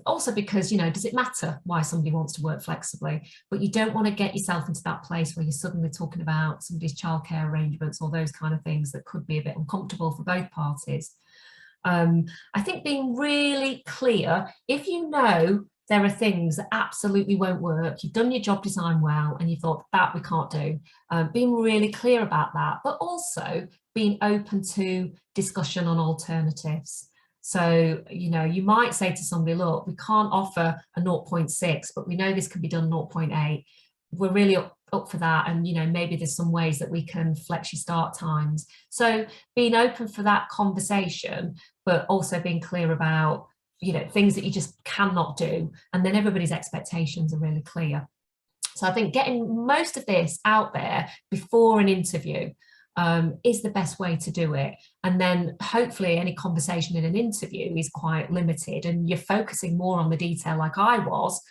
Also because, you know, does it matter why somebody wants to work flexibly? But you don't want to get yourself into that place where you're suddenly talking about somebody's childcare arrangements or those kind of things that could be a bit uncomfortable for both parties. I think being really clear, if you know there are things that absolutely won't work, you've done your job design well, and you thought that we can't do, being really clear about that, but also being open to discussion on alternatives. So, you know, you might say to somebody, look, we can't offer a 0.6, but we know this can be done 0.8. We're really up for that. And, you know, maybe there's some ways that we can flex your start times. So being open for that conversation, but also being clear about, you know, things that you just cannot do. And then everybody's expectations are really clear. So I think getting most of this out there before an interview is the best way to do it. And then hopefully any conversation in an interview is quite limited, and you're focusing more on the detail like I was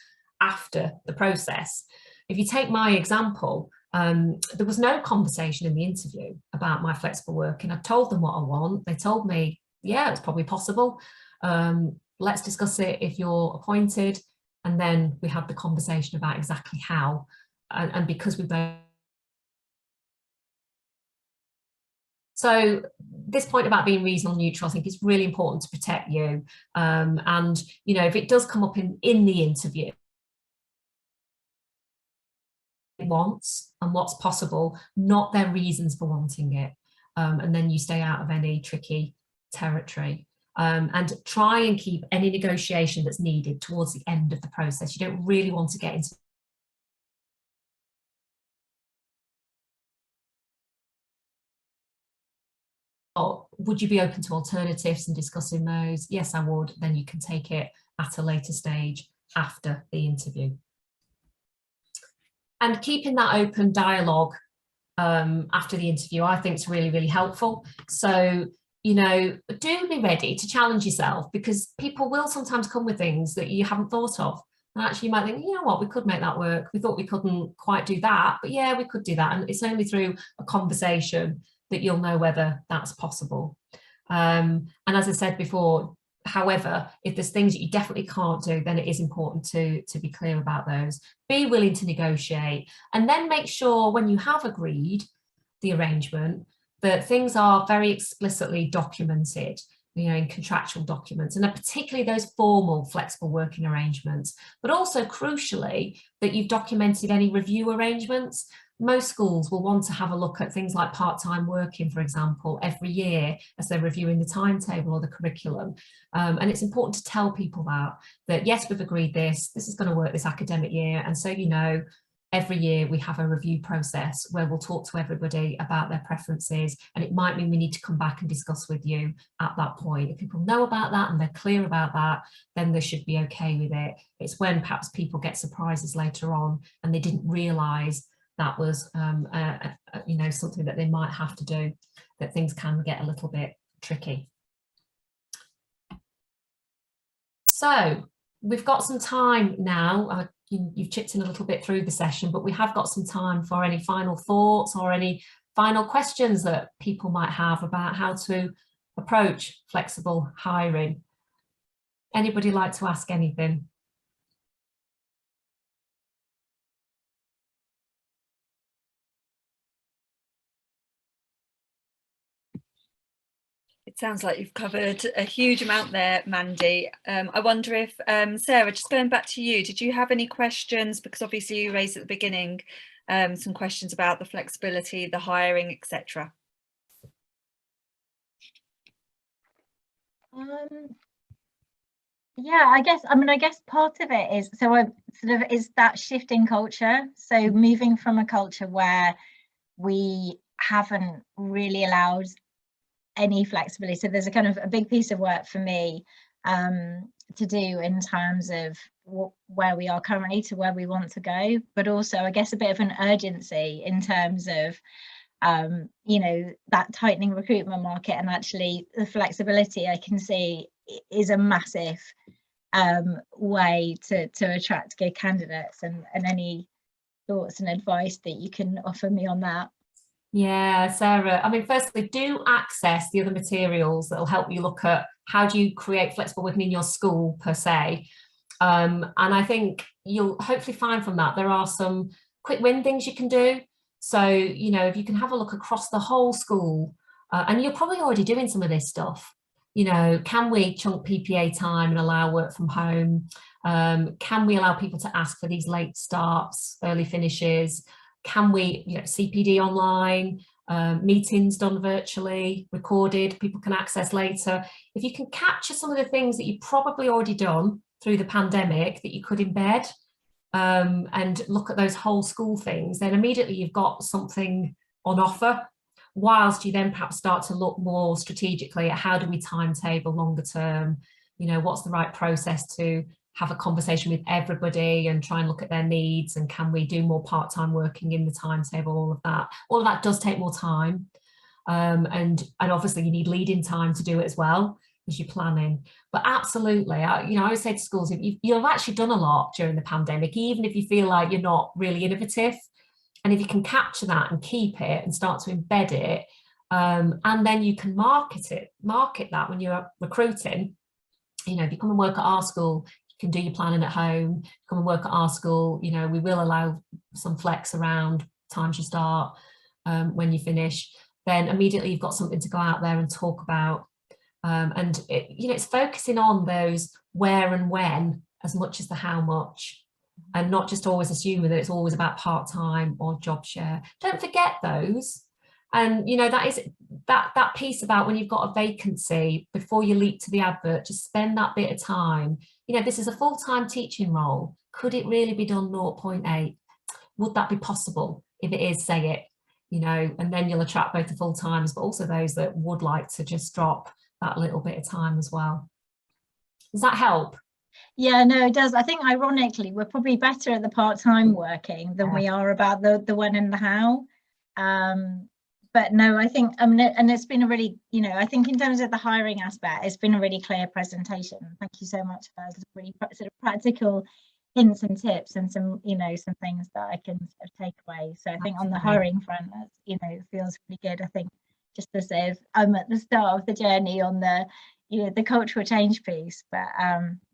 after the process. If you take my example, there was no conversation in the interview about my flexible working. I told them what I want. They told me, yeah, it's probably possible. Let's discuss it if you're appointed. And then we had the conversation about exactly how. And because we both. So this point about being reasonable neutral, I think is really important to protect you. And, you know, if it does come up in the interview, wants and what's possible, not their reasons for wanting it. And then you stay out of any tricky territory. And try and keep any negotiation that's needed towards the end of the process. You don't really want to get into would you be open to alternatives and discussing those? Yes, I would. Then you can take it at a later stage after the interview. And keeping that open dialogue after the interview, I think is really, really helpful. So, you know, do be ready to challenge yourself, because people will sometimes come with things that you haven't thought of. And actually you might think, you know what, we could make that work. We thought we couldn't quite do that, but yeah, we could do that. And it's only through a conversation that you'll know whether that's possible. And as I said before, however, if there's things that you definitely can't do, then it is important to be clear about those. Be willing to negotiate, and then make sure when you have agreed the arrangement that things are very explicitly documented, you know, in contractual documents, and particularly those formal flexible working arrangements, but also crucially that you've documented any review arrangements. most schools will want to have a look at things like part-time working, for example, every year as they're reviewing the timetable or the curriculum. And it's important to tell people that yes, we've agreed this is going to work this academic year. And so, you know, every year we have a review process where we'll talk to everybody about their preferences, and it might mean we need to come back and discuss with you at that point. If people know about that and they're clear about that, then they should be okay with it. It's when perhaps people get surprises later on and they didn't realise that was you know, something that they might have to do, that things can get a little bit tricky. So we've got some time now. You've chipped in a little bit through the session, but we have got some time for any final thoughts or any final questions that people might have about how to approach flexible hiring. Anybody like to ask anything? It sounds like you've covered a huge amount there, Mandy. I wonder if, Sarah, just going back to you, did you have any questions? Because obviously you raised at the beginning some questions about the flexibility, the hiring, etc. Yeah, I guess part of it is, so I sort of, is that shift in culture. So moving from a culture where we haven't really allowed any flexibility. So there's a kind of a big piece of work for me to do in terms of where we are currently to where we want to go, but also I guess a bit of an urgency in terms of you know, that tightening recruitment market, and actually the flexibility I can see is a massive way to attract good candidates, and any thoughts and advice that you can offer me on that. Yeah, Sarah, I mean, firstly, do access the other materials that will help you look at how do you create flexible working in your school per se. And I think you'll hopefully find from that there are some quick win things you can do. So, you know, if you can have a look across the whole school, and you're probably already doing some of this stuff, you know, can we chunk PPA time and allow work from home? Can we allow people to ask for these late starts, early finishes? Can we, you know, CPD online, meetings done virtually, recorded, people can access later. If you can capture some of the things that you've probably already done through the pandemic that you could embed, and look at those whole school things, then immediately you've got something on offer, whilst you then perhaps start to look more strategically at how do we timetable longer term, you know, what's the right process to have a conversation with everybody and try and look at their needs, and can we do more part-time working in the timetable, all of that does take more time, and obviously you need lead-in time to do it as well as you're planning. But absolutely, you know, I would say to schools, if you've actually done a lot during the pandemic, even if you feel like you're not really innovative, and if you can capture that and keep it and start to embed it, and then you can market that when you're recruiting. You know, if you come and work at our school, can do your planning at home, come and work at our school, you know, we will allow some flex around times you start, when you finish, then immediately you've got something to go out there and talk about. And you know, it's focusing on those where and when as much as the how much, and not just always assuming that it's always about part-time or job share. Don't forget those. And you know, that is that piece about when you've got a vacancy, before you leap to the advert, just spend that bit of time. You know, this is a full-time teaching role. Could it really be done 0.8? Would that be possible? If it is, say it, you know, and then you'll attract both the full-timers, but also those that would like to just drop that little bit of time as well. Does that help? Yeah, no, it does. I think ironically, we're probably better at the part-time working than we are about the when and the how. But no, I think, I mean, and it's been a really, you know, I think in terms of the hiring aspect, it's been a really clear presentation. Thank you so much for those really sort of practical hints and tips, and some, you know, some things that I can sort of take away. So I think on the hiring front, that, you know, feels really good. I think just to say I'm at the start of the journey on the, you know, the cultural change piece, but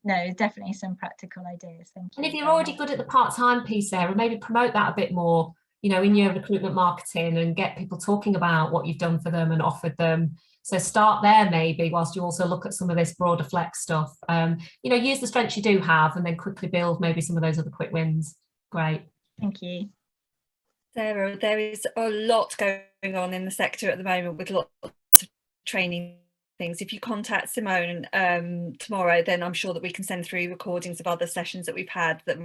no, definitely some practical ideas. Thank you. And if you're already good at the part-time piece, Sarah, maybe promote that a bit more, you know, in your recruitment marketing, and get people talking about what you've done for them and offered them. So start there maybe, whilst you also look at some of this broader flex stuff. You know, use the strengths you do have, and then quickly build maybe some of those other quick wins. Great. Thank you. Sarah, there is a lot going on in the sector at the moment with lots of training things. If you contact Simone tomorrow, then I'm sure that we can send through recordings of other sessions that we've had that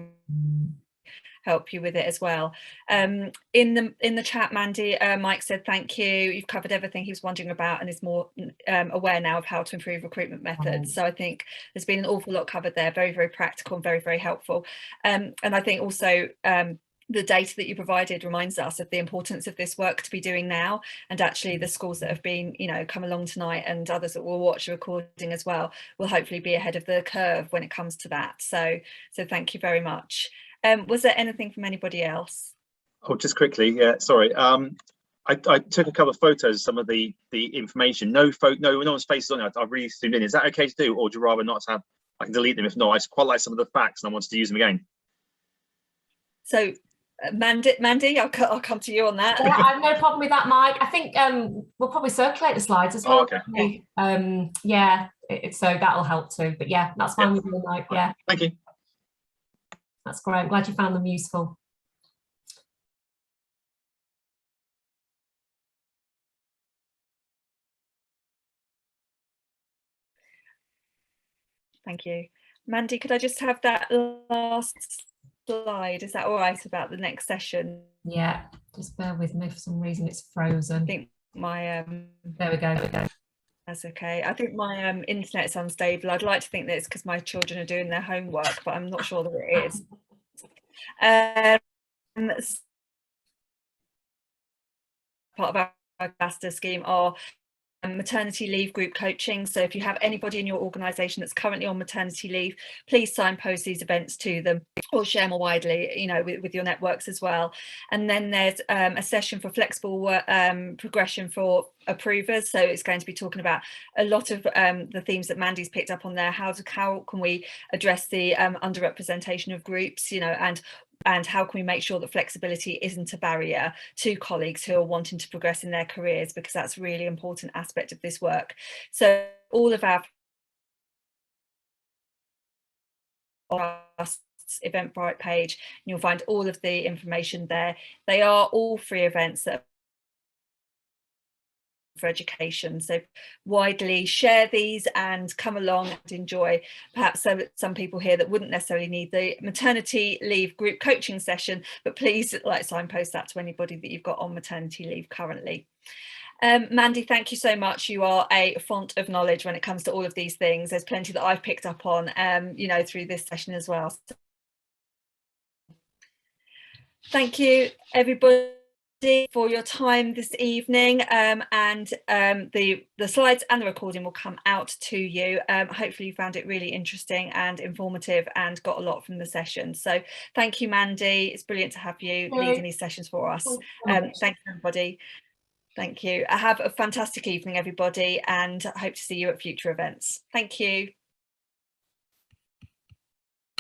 help you with it as well. In the chat, Mandy, Mike said thank you. You've covered everything he was wondering about and is more aware now of how to improve recruitment methods. So I think there's been an awful lot covered there, very, very practical and very, very helpful. And I think also the data that you provided reminds us of the importance of this work to be doing now, and actually the schools that have been, you know, come along tonight and others that will watch the recording as well will hopefully be ahead of the curve when it comes to that. So thank you very much. Was there anything from anybody else? Oh, just quickly, yeah, sorry. I took a couple of photos of some of the information. No one's faces on it. I've really zoomed in. Is that okay to do, or do you rather not have? I can delete them if not. I just quite like some of the facts and I wanted to use them again. So Mandy, I'll come to you on that. Yeah, I have no problem with that, Mike. I think we'll probably circulate the slides as well. Oh, okay. Yeah, so that'll help too. But yeah, that's fine with me, Mike. Yeah. Thank you. That's great. I'm glad you found them useful. Thank you. Mandy, could I just have that last slide? Is that all right about the next session? Yeah, just bear with me. For some reason it's frozen. I think my there we go. That's okay. I think my internet's unstable. I'd like to think that it's because my children are doing their homework, but I'm not sure that it is. Part of our ambassador scheme are maternity leave group coaching. So if you have anybody in your organisation that's currently on maternity leave, please signpost these events to them or share more widely, you know, with your networks as well. And then there's a session for flexible progression for approvers. So it's going to be talking about a lot of the themes that Mandy's picked up on there. How can we address the underrepresentation of groups, you know, and how can we make sure that flexibility isn't a barrier to colleagues who are wanting to progress in their careers, because that's a really important aspect of this work. So all of our Eventbrite page, and you'll find all of the information there. They are all free events that for education, so widely share these and come along and enjoy. Perhaps some people here that wouldn't necessarily need the maternity leave group coaching session, but please signpost that to anybody that you've got on maternity leave currently. Mandy, thank you so much. You are a font of knowledge when it comes to all of these things. There's plenty that I've picked up on, you know, through this session as well. So thank you, everybody, for your time this evening, and the slides and the recording will come out to you. Hopefully you found it really interesting and informative and got a lot from the session. So thank you, Mandy. It's brilliant to have you leading these sessions for us. Thanks, everybody. Thank you. Have a fantastic evening, everybody, and I hope to see you at future events. Thank you.